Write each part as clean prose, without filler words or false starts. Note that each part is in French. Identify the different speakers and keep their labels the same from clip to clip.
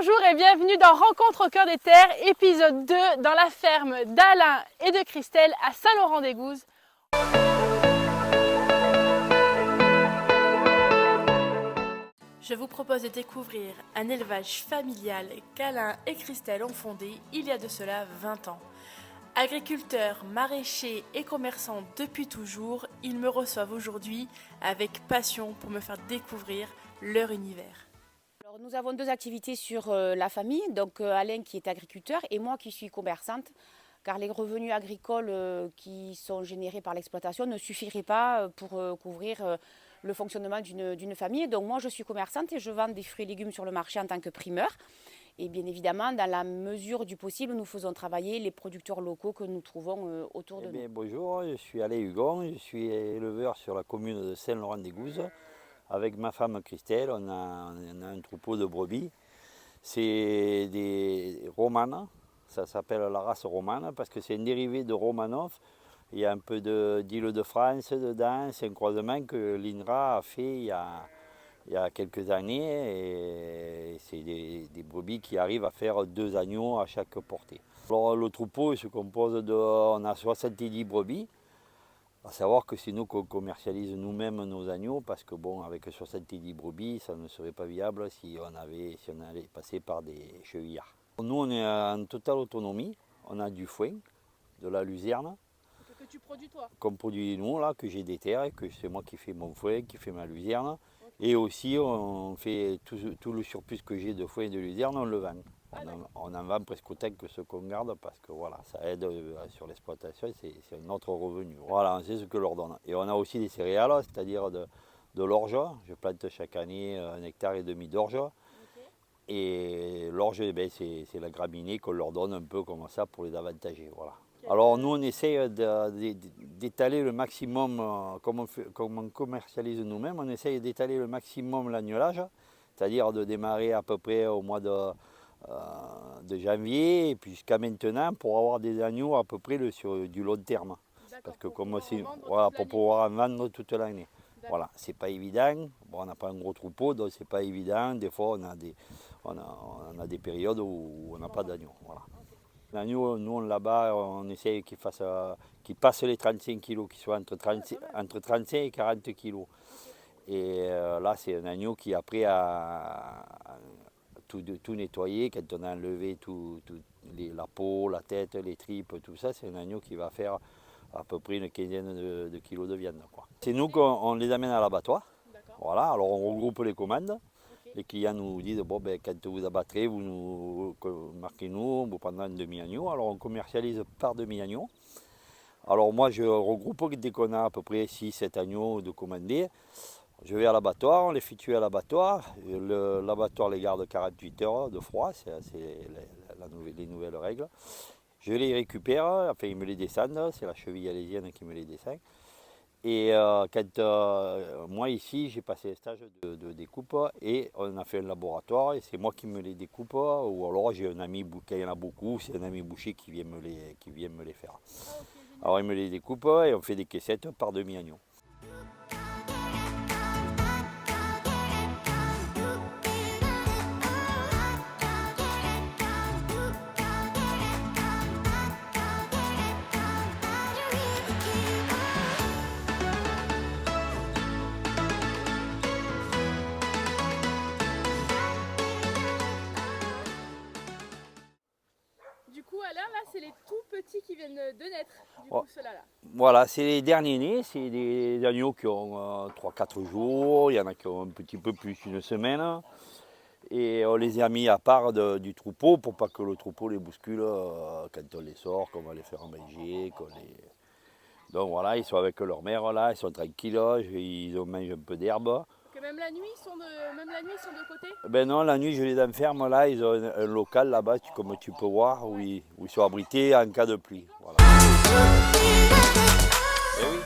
Speaker 1: Bonjour et bienvenue dans Rencontre au cœur des terres, épisode 2 dans la ferme d'Alain et de Christelle à Saint-Laurent-des-Gouzes. Je vous propose de découvrir un élevage familial qu'Alain et Christelle ont fondé il y a de cela 20 ans. Agriculteurs, maraîchers et commerçants depuis toujours, ils me reçoivent aujourd'hui avec passion pour me faire découvrir leur univers.
Speaker 2: Alors, nous avons deux activités sur la famille, donc Alain qui est agriculteur et moi qui suis commerçante, car les revenus agricoles qui sont générés par l'exploitation ne suffiraient pas pour couvrir le fonctionnement d'une famille. Donc moi je suis commerçante et je vends des fruits et légumes sur le marché en tant que primeur. Et bien évidemment, dans la mesure du possible, nous faisons travailler les producteurs locaux que nous trouvons autour de nous.
Speaker 3: Bonjour, je suis Alain Hugon, je suis éleveur sur la commune de Saint-Laurent-des-Gouzes. Avec ma femme Christelle, on a un troupeau de brebis. C'est des romanes, ça s'appelle la race romane parce que c'est un dérivé de Romanov. Il y a un peu d'Île-de-France dedans, c'est un croisement que l'INRA a fait il y a quelques années et c'est des brebis qui arrivent à faire 2 agneaux à chaque portée. Alors, le troupeau se compose on a 70 brebis. À savoir que c'est nous qu'on commercialise nous-mêmes nos agneaux parce que bon, avec 70 brebis, ça ne serait pas viable si on allait passer par des chevillards. Nous, on est en totale autonomie. On a du foin, de la luzerne.
Speaker 1: Que tu produis toi?
Speaker 3: Qu'on produit nous, là, que j'ai des terres et que c'est moi qui fais mon foin, qui fais ma luzerne. Okay. Et aussi, on fait tout le surplus que j'ai de foin et de luzerne, on le vend. On en vend presque autant que ce qu'on garde parce que voilà, ça aide sur l'exploitation, c'est un autre revenu. Voilà, c'est ce que leur donne. Et on a aussi des céréales, c'est-à-dire de l'orge. Je plante chaque année 1,5 hectare d'orge. Okay. Et l'orge, c'est la graminée qu'on leur donne un peu comme ça pour les avantager. Voilà. Alors nous, on essaye d'étaler le maximum, comme on commercialise nous-mêmes, on essaye d'étaler le maximum l'agnelage, c'est-à-dire de démarrer à peu près au mois de janvier et puis jusqu'à maintenant pour avoir des agneaux à peu près sur du long terme. Parce que comme c'est voilà, pour pouvoir en vendre toute l'année. Voilà, c'est pas évident. Bon, on n'a pas un gros troupeau, donc c'est pas évident. Des fois, on a des périodes où on n'a pas d'agneaux. Voilà. L'agneau, nous, là-bas, on essaye qu'il passe les 35 kg, qu'il soit entre 35 et 40 kg. Et là, c'est un agneau qui, après, a tout nettoyer, quand on a enlevé la peau, la tête, les tripes, tout ça, c'est un agneau qui va faire à peu près une quinzaine de kilos de viande. C'est nous qu'on les amène à l'abattoir. Voilà, alors on regroupe les commandes. Okay. Les clients nous disent, bon, ben, quand vous abattrez, vous nous marquez-nous, vous prendrez un demi-agneau. Alors on commercialise par demi-agneau. Alors moi, je regroupe dès qu'on a à peu près 6-7 agneaux de commandés. Je vais à l'abattoir, on les fait tuer à l'abattoir. L'abattoir les garde 48 heures de froid, c'est les nouvelles règles. Je les récupère, enfin ils me les descendent, c'est la cheville alésienne qui me les descend. Et moi ici, j'ai passé un stage de découpe et on a fait un laboratoire et c'est moi qui me les découpe. Ou alors j'ai un ami, quand il y en a beaucoup, c'est un ami boucher qui vient me les faire. Alors il me les découpe et on fait des caissettes par demi-agneau.
Speaker 1: Du coup, Alain, là, c'est les tout petits qui viennent de naître, du coup, ceux-là.
Speaker 3: Voilà, c'est les derniers nés, c'est des agneaux qui ont 3-4 jours, il y en a qui ont un petit peu plus d'une semaine. Et on les a mis à part du troupeau pour pas que le troupeau les bouscule quand on les sort, qu'on va les faire manger. Donc voilà, ils sont avec leur mère là, ils sont tranquilles, ils mangent un peu d'herbe.
Speaker 1: Même la nuit, ils sont de côté?
Speaker 3: Ben non, la nuit je les enferme là, ils ont un local là-bas, comme tu peux voir, où ils sont abrités en cas de pluie. Voilà. Et oui.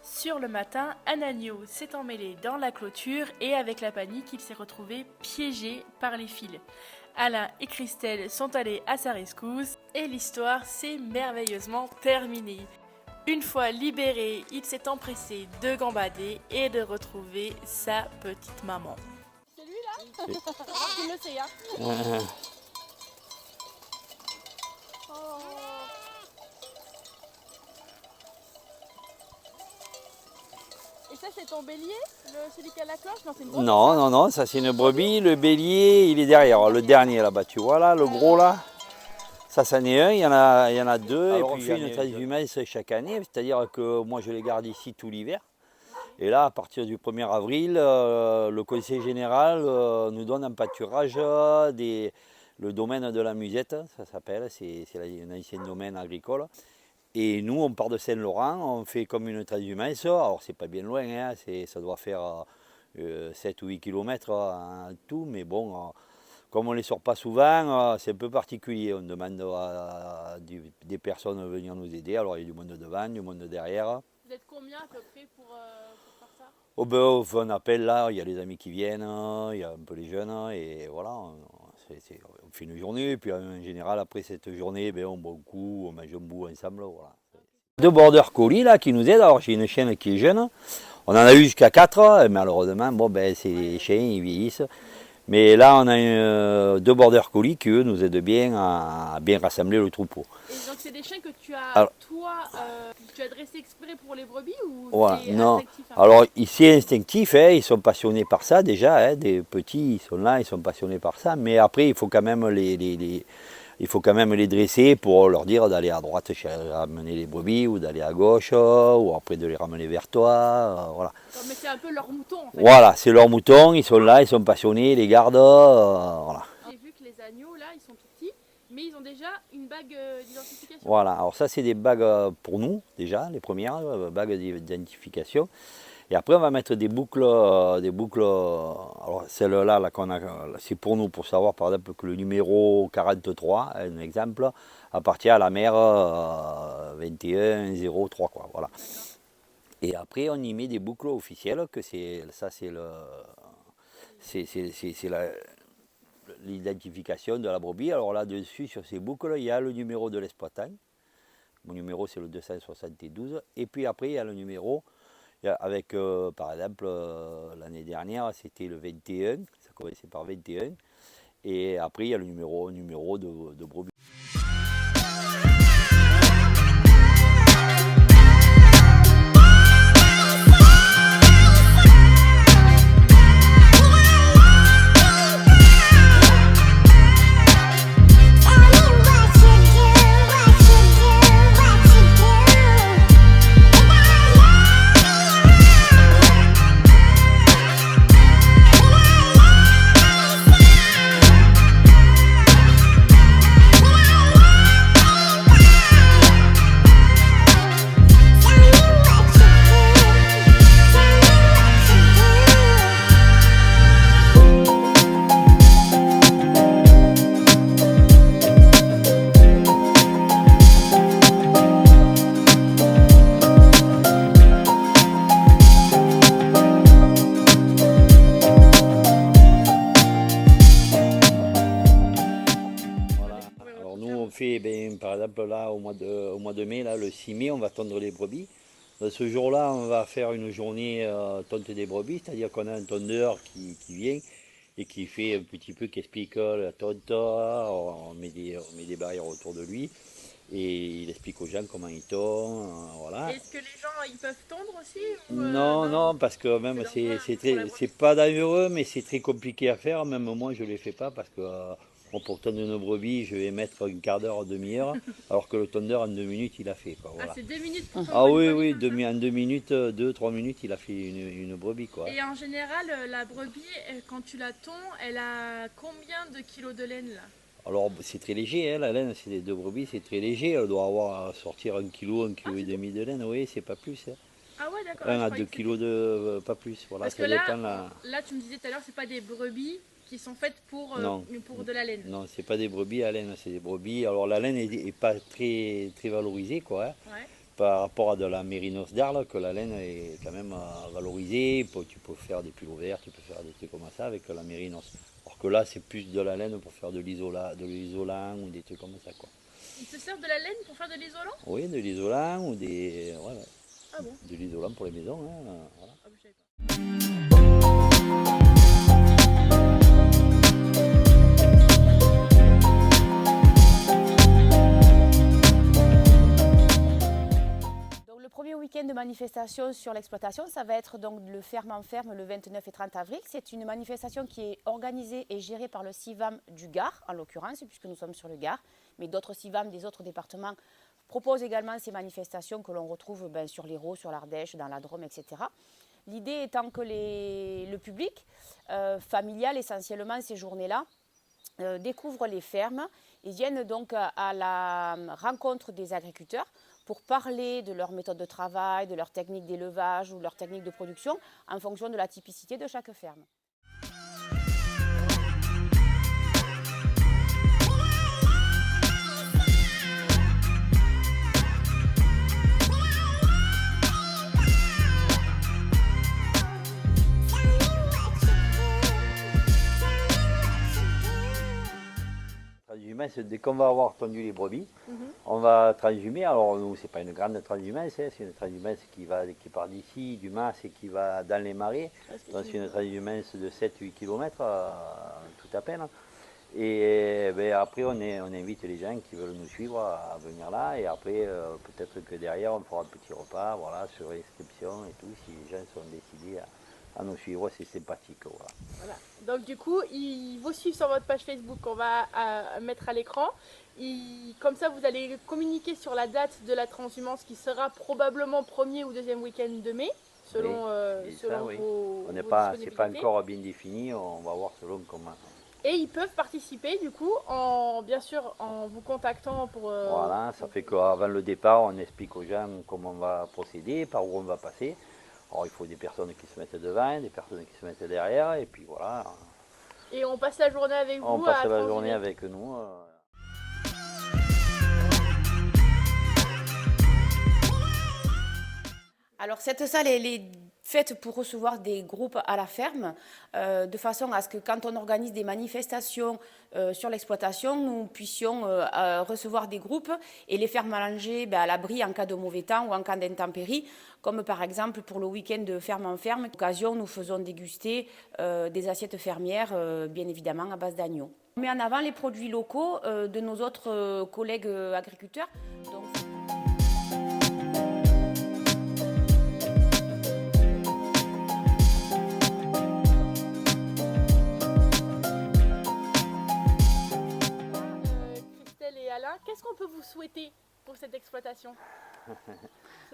Speaker 1: Sur le matin, un agneau s'est emmêlé dans la clôture et avec la panique, il s'est retrouvé piégé par les fils. Alain et Christelle sont allés à sa rescousse et l'histoire s'est merveilleusement terminée. Une fois libéré, il s'est empressé de gambader et de retrouver sa petite maman. C'est lui là? Alors qu'il le sait, hein. Oh. Et ça, c'est ton bélier, celui qui a la cloche? Non, c'est une brebis.
Speaker 3: Non, non, non, ça c'est une brebis. Le bélier, il est derrière, le dernier là-bas. Tu vois là, le gros là? Ça, c'en est un, il y en a deux. Alors, et puis, on fait une transhumance chaque année, c'est-à-dire que moi je les garde ici tout l'hiver. Et là, à partir du 1er avril, le conseil général nous donne un pâturage le domaine de la Musette, ça s'appelle, c'est un ancien domaine agricole. Et nous, on part de Saint-Laurent, on fait comme une transhumance. Alors, c'est pas bien loin, hein, ça doit faire 7 ou 8 km en tout, mais bon, comme on ne les sort pas souvent, c'est un peu particulier. On demande à des personnes de venir nous aider. Alors, il y a du monde devant, du monde derrière.
Speaker 1: Vous êtes combien à peu près pour faire ça?
Speaker 3: Oh ben, on fait un appel là, il y a les amis qui viennent, il y a un peu les jeunes, et voilà, on fait une journée, et puis en général, après cette journée, ben, on boit un coup, on mange un bout ensemble, voilà. Deux border collies là qui nous aident, alors j'ai une chienne qui est jeune, on en a eu jusqu'à 4, et malheureusement, bon ben c'est les chiens, ils vieillissent. Mais là, on a deux border collies qui, eux, nous aident bien à bien rassembler le troupeau.
Speaker 1: Et donc, c'est des chiens que tu as, tu as dressés exprès pour les brebis ou
Speaker 3: voilà,
Speaker 1: c'est
Speaker 3: non.
Speaker 1: instinctif?
Speaker 3: Alors, c'est instinctif, hein, ils sont passionnés par ça déjà, hein, des petits, ils sont là, ils sont passionnés par ça. Mais après, il faut quand même les dresser pour leur dire d'aller à droite ramener les brebis ou d'aller à gauche ou après de les ramener vers toi. Voilà.
Speaker 1: Mais c'est un peu leur mouton en fait.
Speaker 3: Voilà, c'est leur mouton, ils sont là, ils sont passionnés, ils les gardent. Voilà.
Speaker 1: J'ai vu que les agneaux là, ils sont tout petits, mais ils ont déjà une bague d'identification.
Speaker 3: Voilà, alors ça c'est des bagues pour nous déjà, les premières bagues d'identification. Et après on va mettre des boucles, alors celle-là c'est pour nous, pour savoir par exemple que le numéro 43, un exemple, appartient à la mère 2103, quoi, voilà. Et après on y met des boucles officielles, que c'est l'identification de la brebis. Alors là-dessus, sur ces boucles, il y a le numéro de l'exploitant. Mon numéro c'est le 272. Et puis après il y a le numéro avec, par exemple, l'année dernière, c'était le 21, ça commençait par 21, et après, il y a le numéro de brebis. Par exemple là au mois de mai, là, le 6 mai, on va tondre les brebis. Ce jour-là, on va faire une journée tonte des brebis, c'est-à-dire qu'on a un tondeur qui vient et qui fait un petit peu, qui explique la tonte, on met des barrières autour de lui et il explique aux gens comment ils tondent, voilà.
Speaker 1: Est-ce que les gens ils peuvent tondre aussi ou,
Speaker 3: non, parce que même c'est pas dangereux, mais c'est très compliqué à faire, même moi je ne les fais pas parce que bon, pour tondre une brebis, je vais mettre un quart d'heure, demi-heure, alors que le tondeur en 2 minutes il a fait. Quoi, voilà.
Speaker 1: Ah, c'est 2 minutes pour tondre
Speaker 3: Ah
Speaker 1: une
Speaker 3: oui,
Speaker 1: brebis,
Speaker 3: en 2 minutes, 2-3 minutes, il a fait une brebis. Quoi.
Speaker 1: Et en général, la brebis, quand tu la tonds, elle a combien de kilos de laine là?
Speaker 3: Alors c'est très léger, hein, la laine, c'est des deux brebis, c'est très léger, elle doit avoir sortir 1 kg, 1,5 kg de laine, oui, c'est pas plus. Hein.
Speaker 1: Ah ouais, d'accord.
Speaker 3: 1 à 2 kg de, pas plus, voilà.
Speaker 1: Parce
Speaker 3: ça
Speaker 1: que
Speaker 3: dépend
Speaker 1: là, tu me disais tout à l'heure, c'est pas des brebis qui sont faites pour de la laine.
Speaker 3: Non, c'est pas des brebis à laine, c'est des brebis. Alors la laine est pas très valorisée, quoi. Hein,
Speaker 1: ouais.
Speaker 3: Par rapport à de la mérinos d'Arles, que la laine est quand même valorisée. Tu peux faire des pulls verts, tu peux faire des trucs comme ça avec la mérinos. Alors que là, c'est plus de la laine pour faire de l'isolant ou des trucs comme ça, quoi.
Speaker 1: Ils se servent de la laine pour faire de l'isolant?
Speaker 3: Oui, de l'isolant ou des... Ouais.
Speaker 1: Ah bon?
Speaker 3: De l'isolant pour les maisons, hein, voilà.
Speaker 1: Ah, je savais pas.
Speaker 2: week-end de manifestation sur l'exploitation, ça va être donc le Ferme en Ferme le 29 et 30 avril. C'est une manifestation qui est organisée et gérée par le CIVAM du Gard, en l'occurrence, puisque nous sommes sur le Gard. Mais d'autres CIVAM des autres départements proposent également ces manifestations que l'on retrouve sur l'Hérault, sur l'Ardèche, dans la Drôme, etc. L'idée étant que le public familial, essentiellement ces journées-là, découvrent les fermes et viennent donc à la rencontre des agriculteurs pour parler de leur méthode de travail, de leur technique d'élevage ou leur technique de production en fonction de la typicité de chaque ferme.
Speaker 3: Dès qu'on va avoir tondu les brebis, on va transhumer. Alors nous, c'est pas une grande transhumance, c'est une transhumance qui part d'ici, du Mas, et qui va dans les marais. Donc c'est une transhumance de 7-8 km, tout à peine. Et après, on invite les gens qui veulent nous suivre à venir là. Et après, peut-être que derrière, on fera un petit repas, voilà, sur inscription et tout, si les gens sont décidés à nous suivre, c'est sympathique. Voilà.
Speaker 1: Voilà. Donc du coup, il vous suivre sur votre page Facebook qu'on va mettre à l'écran. Comme ça, vous allez communiquer sur la date de la transhumance qui sera probablement premier ou deuxième week-end de mai, selon, vos
Speaker 3: On n'est pas, c'est pas
Speaker 1: disponibilités.
Speaker 3: encore bien défini, on va voir selon comment.
Speaker 1: Et ils peuvent participer du coup, bien sûr, en vous contactant pour...
Speaker 3: Voilà, ça fait qu'avant le départ, on explique aux gens comment on va procéder, par où on va passer. Alors il faut des personnes qui se mettent devant, des personnes qui se mettent derrière, et puis voilà.
Speaker 1: Et on passe la journée avec vous.
Speaker 3: On passe la
Speaker 1: transhumer.
Speaker 3: journée avec nous.
Speaker 2: Alors cette salle, elle est faite pour recevoir des groupes à la ferme, de façon à ce que quand on organise des manifestations sur l'exploitation, nous puissions recevoir des groupes et les faire manger à l'abri en cas de mauvais temps ou en cas d'intempéries, comme par exemple pour le week-end de ferme en ferme. À l'occasion, nous faisons déguster des assiettes fermières, bien évidemment à base d'agneau. On met en avant les produits locaux de nos autres collègues agriculteurs. Donc,
Speaker 1: qu'est-ce qu'on peut vous souhaiter pour cette exploitation?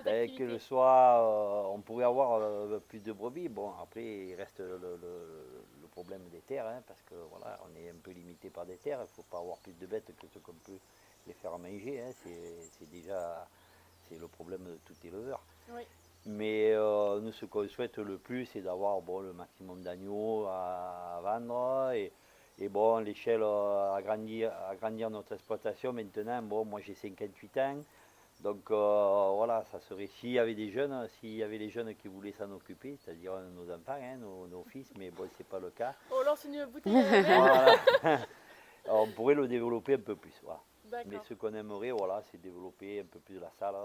Speaker 3: Que le soit, on pourrait avoir plus de brebis. Bon, après, il reste le problème des terres, hein, parce que voilà, on est un peu limité par des terres. Il ne faut pas avoir plus de bêtes que ce qu'on peut les faire manger. Hein. C'est déjà le problème de tout éleveur.
Speaker 1: Oui.
Speaker 3: Mais nous, ce qu'on souhaite le plus, c'est d'avoir le maximum d'agneaux à vendre. Et bon, l'échelle, agrandir notre exploitation maintenant, moi j'ai 58 ans, donc voilà, ça serait, s'il y avait les jeunes qui voulaient s'en occuper, c'est-à-dire nos enfants, hein, nos fils, mais bon, c'est pas le cas.
Speaker 1: On lance une bouteille à la mer.
Speaker 3: Voilà. On pourrait le développer un peu plus, voilà. Mais ce qu'on aimerait, voilà, c'est développer un peu plus la salle,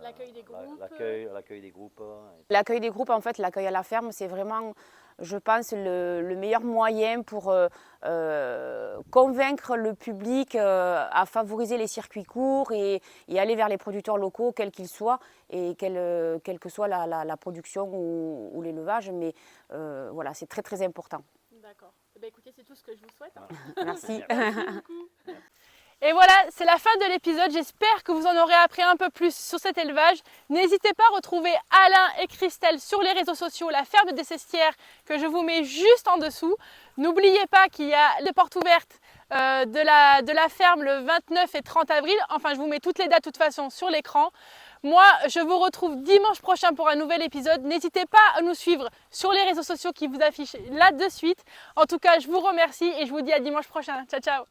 Speaker 1: l'accueil des groupes.
Speaker 3: L'accueil des groupes.
Speaker 2: L'accueil des groupes, en fait, l'accueil à la ferme, c'est vraiment, je pense, le meilleur moyen pour convaincre le public à favoriser les circuits courts et aller vers les producteurs locaux, quels qu'ils soient, et quelle que soit la production ou l'élevage. Mais voilà, c'est très très important.
Speaker 1: D'accord. Écoutez, c'est tout ce que je vous souhaite. Hein.
Speaker 2: Merci.
Speaker 1: Merci beaucoup. Et voilà, c'est la fin de l'épisode. J'espère que vous en aurez appris un peu plus sur cet élevage. N'hésitez pas à retrouver Alain et Christelle sur les réseaux sociaux, la ferme des Cestières, que je vous mets juste en dessous. N'oubliez pas qu'il y a les portes ouvertes de la ferme le 29 et 30 avril. Enfin, je vous mets toutes les dates de toute façon sur l'écran. Moi, je vous retrouve dimanche prochain pour un nouvel épisode. N'hésitez pas à nous suivre sur les réseaux sociaux qui vous affichent là de suite. En tout cas, je vous remercie et je vous dis à dimanche prochain. Ciao, ciao.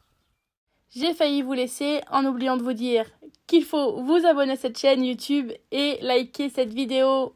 Speaker 1: J'ai failli vous laisser en oubliant de vous dire qu'il faut vous abonner à cette chaîne YouTube et liker cette vidéo.